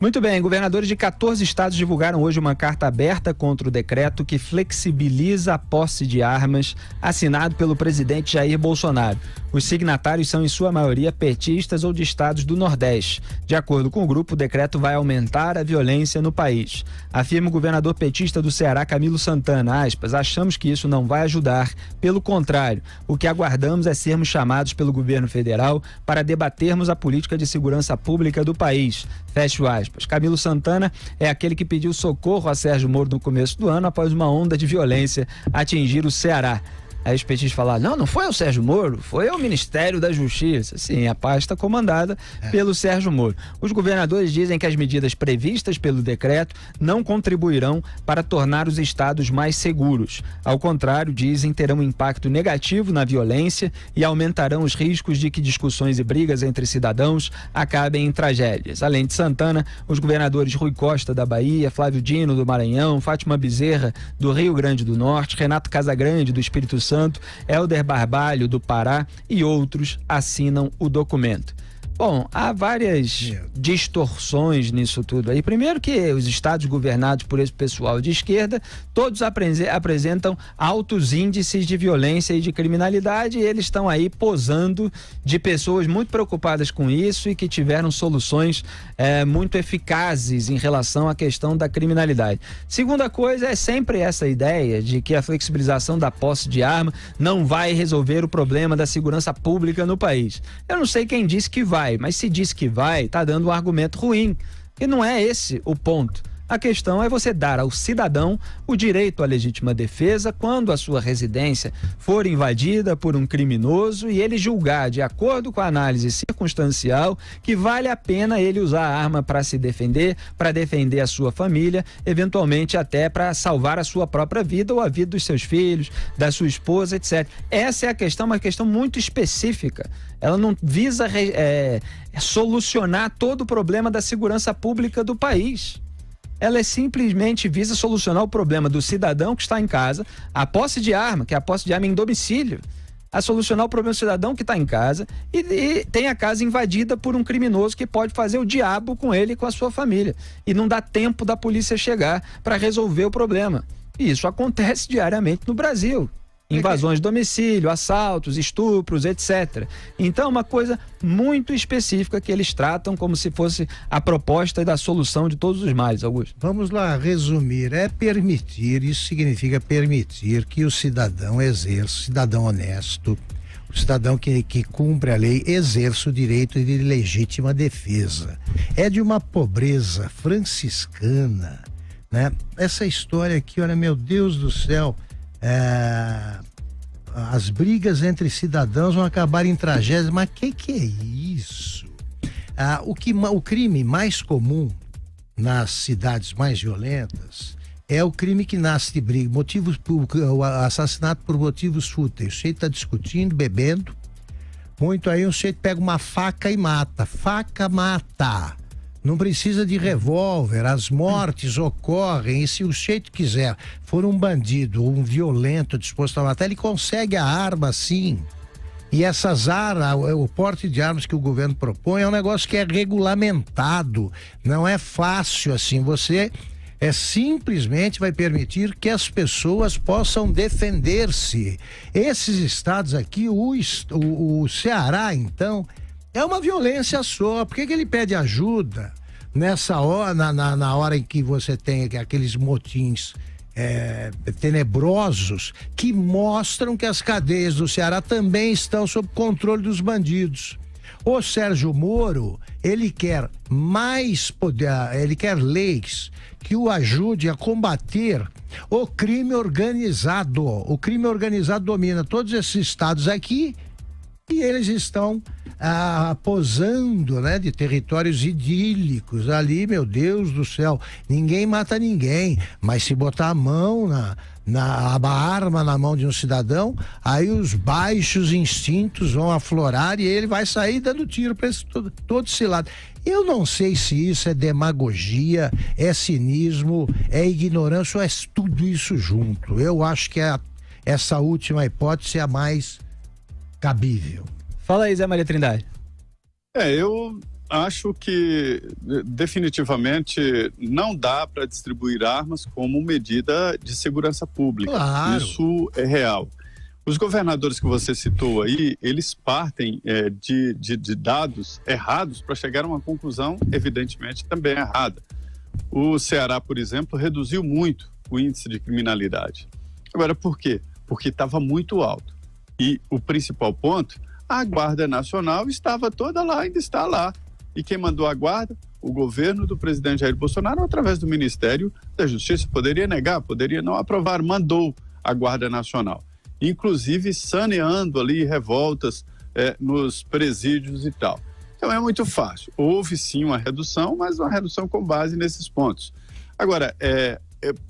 Muito bem, governadores de 14 estados divulgaram hoje uma carta aberta contra o decreto que flexibiliza a posse de armas, assinado pelo presidente Jair Bolsonaro. Os signatários são, em sua maioria, petistas ou de estados do Nordeste. De acordo com o grupo, o decreto vai aumentar a violência no país. Afirma o governador petista do Ceará, Camilo Santana, achamos que isso não vai ajudar. Pelo contrário, o que aguardamos é sermos chamados pelo governo federal para debatermos a política de segurança pública do país. Fecho aspas. Camilo Santana é aquele que pediu socorro a Sérgio Moro no começo do ano após uma onda de violência atingir o Ceará. Aí os petistas falaram, não foi o Sérgio Moro, foi o Ministério da Justiça. Sim, a pasta comandada pelo Sérgio Moro. Os governadores dizem que as medidas previstas pelo decreto não contribuirão para tornar os estados mais seguros. Ao contrário, dizem, terão um impacto negativo na violência e aumentarão os riscos de que discussões e brigas entre cidadãos acabem em tragédias. Além de Santana, os governadores Rui Costa da Bahia, Flávio Dino do Maranhão, Fátima Bezerra do Rio Grande do Norte, Renato Casagrande do Espírito Santo, Helder Barbalho do Pará e outros assinam o documento. Bom, há várias distorções nisso tudo aí. Primeiro que os estados governados por esse pessoal de esquerda, todos apresentam altos índices de violência e de criminalidade, e eles estão aí posando de pessoas muito preocupadas com isso e que tiveram soluções muito eficazes em relação à questão da criminalidade. Segunda coisa é sempre essa ideia de que a flexibilização da posse de arma não vai resolver o problema da segurança pública no país. Eu não sei quem disse que vai, mas se diz que vai, está dando um argumento ruim. E não é esse o ponto. A questão é você dar ao cidadão o direito à legítima defesa quando a sua residência for invadida por um criminoso e ele julgar, de acordo com a análise circunstancial, que vale a pena ele usar a arma para se defender, para defender a sua família, eventualmente até para salvar a sua própria vida ou a vida dos seus filhos, da sua esposa, etc. Essa é a questão, uma questão muito específica. Ela não visa solucionar todo o problema da segurança pública do país. Ela simplesmente visa solucionar o problema do cidadão que está em casa, a posse de arma, que é a posse de arma em domicílio, a solucionar o problema do cidadão que está em casa e tem a casa invadida por um criminoso que pode fazer o diabo com ele e com a sua família. E não dá tempo da polícia chegar para resolver o problema. E isso acontece diariamente no Brasil. Invasões de domicílio, assaltos, estupros, etc. Então, uma coisa muito específica que eles tratam como se fosse a proposta da solução de todos os males, Augusto. Vamos lá, resumir. Isso significa permitir que o cidadão exerça, o cidadão honesto, o cidadão que cumpre a lei, exerça o direito de legítima defesa. É de uma pobreza franciscana, né? Essa história aqui, olha, meu Deus do céu, as brigas entre cidadãos vão acabar em tragédias, mas que é isso? O crime mais comum nas cidades mais violentas é o crime que nasce de briga, o assassinato por motivos fúteis. O sujeito está discutindo, bebendo, muito aí, o sujeito pega uma faca e mata. Faca mata. Não precisa de revólver, as mortes ocorrem, e se o sujeito quiser, for um bandido ou um violento disposto a matar, ele consegue a arma sim. E essas armas, o porte de armas que o governo propõe é um negócio que é regulamentado, não é fácil assim, você simplesmente vai permitir que as pessoas possam defender-se. Esses estados aqui, o Ceará então, é uma violência só. Por que ele pede ajuda nessa hora, na hora em que você tem aqueles motins tenebrosos que mostram que as cadeias do Ceará também estão sob controle dos bandidos? O Sérgio Moro, ele quer mais poder, ele quer leis que o ajude a combater o crime organizado. O crime organizado domina todos esses estados aqui, e eles estão posando, né, de territórios idílicos ali, meu Deus do céu, ninguém mata ninguém, mas se botar a mão a arma na mão de um cidadão, aí os baixos instintos vão aflorar e ele vai sair dando tiro para todo esse lado. Eu não sei se isso é demagogia, é cinismo, é ignorância ou é tudo isso junto. Eu acho que essa última hipótese é a mais cabível. Fala aí, Zé Maria Trindade. Eu acho que definitivamente não dá para distribuir armas como medida de segurança pública. Claro. Isso é real. Os governadores que você citou aí, eles partem de dados errados para chegar a uma conclusão, evidentemente, também errada. O Ceará, por exemplo, reduziu muito o índice de criminalidade. Agora, por quê? Porque estava muito alto. E o principal ponto, a Guarda Nacional estava toda lá, ainda está lá. E quem mandou a guarda? O governo do presidente Jair Bolsonaro, através do Ministério da Justiça. Poderia negar, poderia não aprovar, mandou a Guarda Nacional. Inclusive saneando ali revoltas nos presídios e tal. Então é muito fácil. Houve sim uma redução, mas uma redução com base nesses pontos. Agora,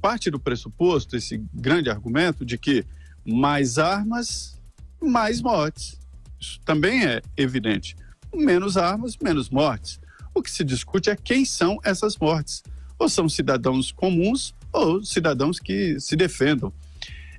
parte do pressuposto, esse grande argumento de que mais armas, mais mortes. Isso também é evidente. Menos armas, menos mortes. O que se discute é quem são essas mortes. Ou são cidadãos comuns ou cidadãos que se defendam.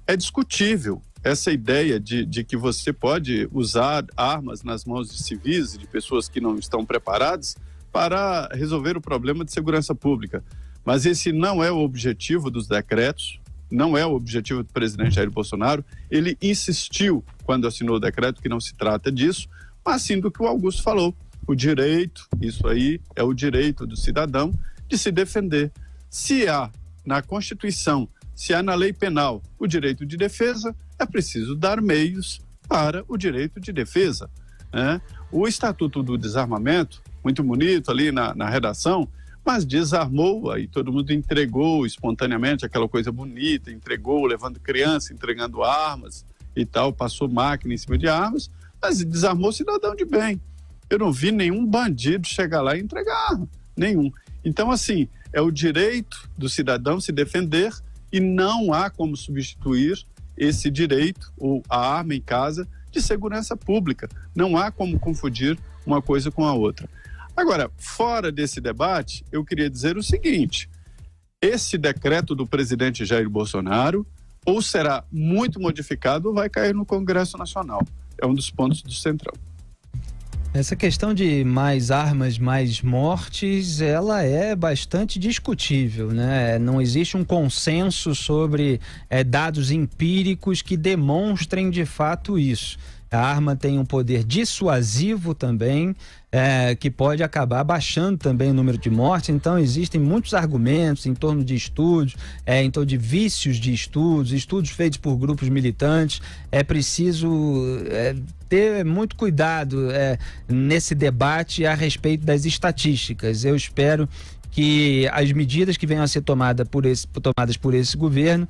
É discutível essa ideia de que você pode usar armas nas mãos de civis e de pessoas que não estão preparadas para resolver o problema de segurança pública. Mas esse não é o objetivo dos decretos, não é o objetivo do presidente Jair Bolsonaro. Ele insistiu, quando assinou o decreto, que não se trata disso, mas sim do que o Augusto falou. O direito, isso aí é o direito do cidadão de se defender. Se há na Constituição, se há na lei penal o direito de defesa, é preciso dar meios para o direito de defesa, né? O Estatuto do Desarmamento, muito bonito ali na redação, mas desarmou, aí todo mundo entregou espontaneamente aquela coisa bonita, entregou, levando criança, entregando armas e tal, passou máquina em cima de armas, mas desarmou cidadão de bem. Eu não vi nenhum bandido chegar lá e entregar arma, nenhum. Então, assim, é o direito do cidadão se defender e não há como substituir esse direito, ou a arma em casa, de segurança pública. Não há como confundir uma coisa com a outra. Agora, fora desse debate, eu queria dizer o seguinte: esse decreto do presidente Jair Bolsonaro ou será muito modificado ou vai cair no Congresso Nacional. É um dos pontos do Centrão. Essa questão de mais armas, mais mortes, ela é bastante discutível, né? Não existe um consenso sobre dados empíricos que demonstrem de fato isso. A arma tem um poder dissuasivo também, que pode acabar baixando também o número de mortes. Então existem muitos argumentos em torno de estudos, em torno de vícios de estudos feitos por grupos militantes. É preciso ter muito cuidado nesse debate a respeito das estatísticas. Eu espero que as medidas que venham a ser tomadas por esse governo,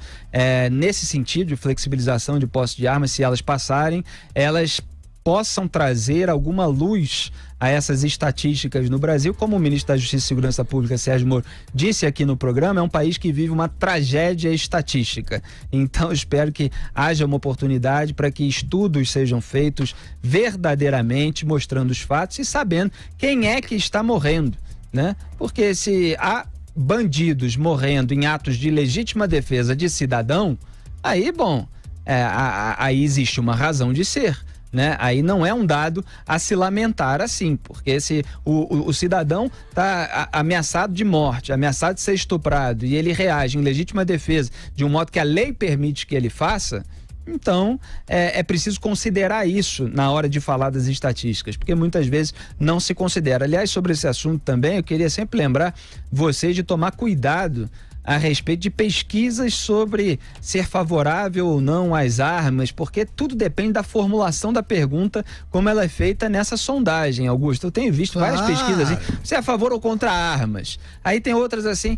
nesse sentido de flexibilização de posse de armas, se elas passarem, elas possam trazer alguma luz a essas estatísticas no Brasil. Como o ministro da Justiça e Segurança Pública, Sérgio Moro, disse aqui no programa, é um país que vive uma tragédia estatística. Então, espero que haja uma oportunidade para que estudos sejam feitos verdadeiramente, mostrando os fatos e sabendo quem é que está morrendo, né? Porque se há bandidos morrendo em atos de legítima defesa de cidadão, aí, bom, aí existe uma razão de ser, né? Aí não é um dado a se lamentar assim, porque se o cidadão está ameaçado de morte, ameaçado de ser estuprado, e ele reage em legítima defesa de um modo que a lei permite que ele faça, então é preciso considerar isso na hora de falar das estatísticas, porque muitas vezes não se considera. Aliás, sobre esse assunto também, eu queria sempre lembrar vocês de tomar cuidado a respeito de pesquisas sobre ser favorável ou não às armas, porque tudo depende da formulação da pergunta, como ela é feita nessa sondagem, Augusto. Eu tenho visto várias pesquisas assim: você é a favor ou contra armas? Aí tem outras assim: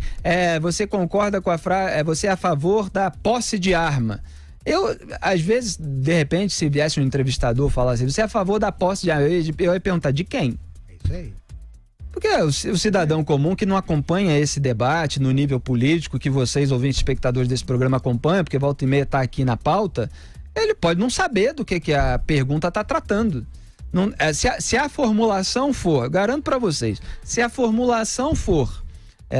você concorda com a frase, você é a favor da posse de arma? Eu, às vezes, de repente, se viesse um entrevistador falar assim, você é a favor da posse de arma? Eu ia perguntar, de quem? É isso aí. Porque o cidadão comum que não acompanha esse debate no nível político, que vocês, ouvintes espectadores desse programa, acompanham, porque volta e meia está aqui na pauta, ele pode não saber do que a pergunta está tratando. Se a formulação for, garanto para vocês, se a formulação for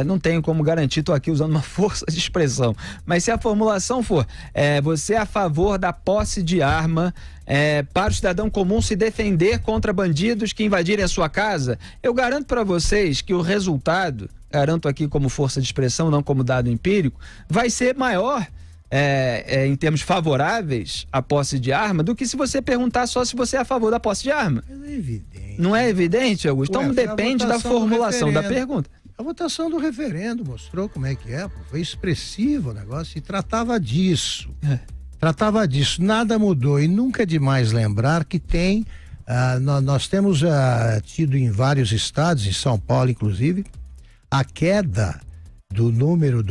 não tenho como garantir, estou aqui usando uma força de expressão, mas se a formulação for você é a favor da posse de arma para o cidadão comum se defender contra bandidos que invadirem a sua casa, eu garanto para vocês que o resultado, garanto aqui como força de expressão, não como dado empírico, vai ser maior em termos favoráveis à posse de arma do que se você perguntar só se você é a favor da posse de arma. É evidente. Não é evidente, Augusto? Então depende da formulação da pergunta. A votação do referendo mostrou como é que é, foi expressivo o negócio e tratava disso. Tratava disso, nada mudou e nunca é demais lembrar que nós temos tido em vários estados, em São Paulo inclusive, a queda do número,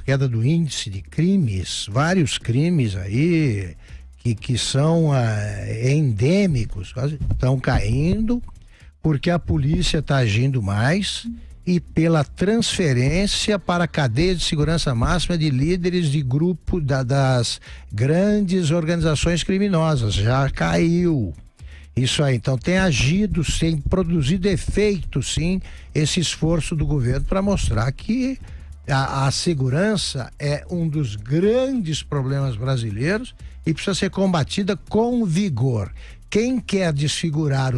queda do índice de crimes, vários crimes aí que são endêmicos, estão caindo porque a polícia está agindo mais e pela transferência para a cadeia de segurança máxima de líderes de grupo das grandes organizações criminosas. Já caiu. Isso aí, então tem agido, tem produzido efeito, sim, esse esforço do governo para mostrar que a segurança é um dos grandes problemas brasileiros e precisa ser combatida com vigor. Quem quer desfigurar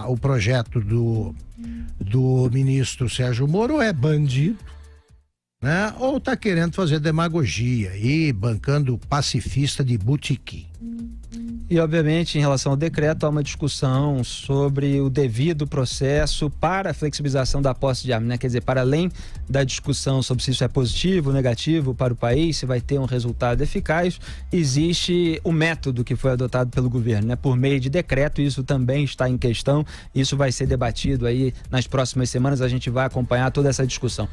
o projeto do ministro Sérgio Moro é bandido, né? Ou está querendo fazer demagogia e bancando pacifista de botequim. E, obviamente, em relação ao decreto, há uma discussão sobre o devido processo para a flexibilização da posse de arma, né? Quer dizer, para além da discussão sobre se isso é positivo ou negativo para o país, se vai ter um resultado eficaz, existe o método que foi adotado pelo governo, né? Por meio de decreto, isso também está em questão, isso vai ser debatido aí nas próximas semanas, a gente vai acompanhar toda essa discussão.